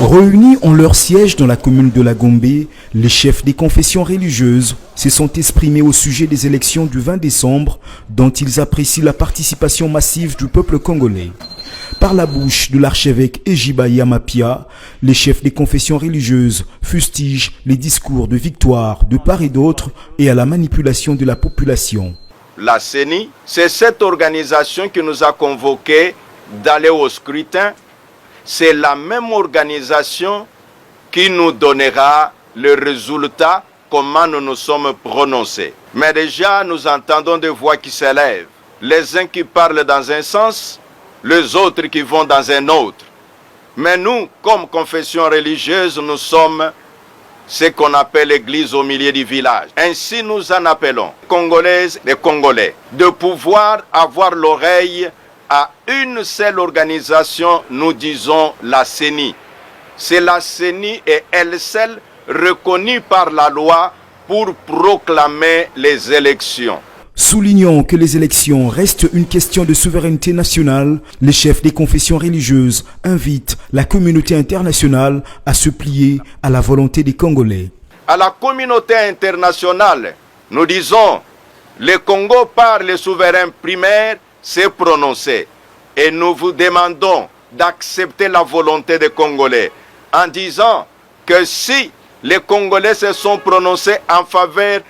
Réunis en leur siège dans la commune de la Gombe, les chefs des confessions religieuses se sont exprimés au sujet des élections du 20 décembre dont ils apprécient la participation massive du peuple congolais. Par la bouche de l'archevêque Ejiba Yamapia, les chefs des confessions religieuses fustigent les discours de victoire de part et d'autre et à la manipulation de la population. La CENI, c'est cette organisation qui nous a convoqués d'aller au scrutin. C'est la même organisation qui nous donnera le résultat, comment nous nous sommes prononcés. Mais déjà, nous entendons des voix qui s'élèvent. Les uns qui parlent dans un sens, les autres qui vont dans un autre. Mais nous, comme confession religieuse, nous sommes ce qu'on appelle l'église au milieu du village. Ainsi nous en appelons, Congolaises et Congolais, de pouvoir avoir l'oreille à une seule organisation, nous disons la CENI. C'est la CENI et elle seule reconnue par la loi pour proclamer les élections. Soulignant que les élections restent une question de souveraineté nationale, les chefs des confessions religieuses invitent la communauté internationale à se plier à la volonté des Congolais. À la communauté internationale, nous disons, le Congo par les souverains primaires s'est prononcé. Et nous vous demandons d'accepter la volonté des Congolais en disant que si les Congolais se sont prononcés en faveur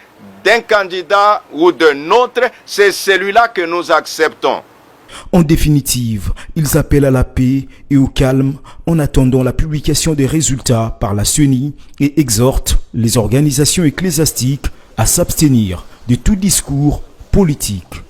d'un candidat ou d'un autre, c'est celui-là que nous acceptons. En définitive, ils appellent à la paix et au calme en attendant la publication des résultats par la CENI et exhortent les organisations ecclésiastiques à s'abstenir de tout discours politique.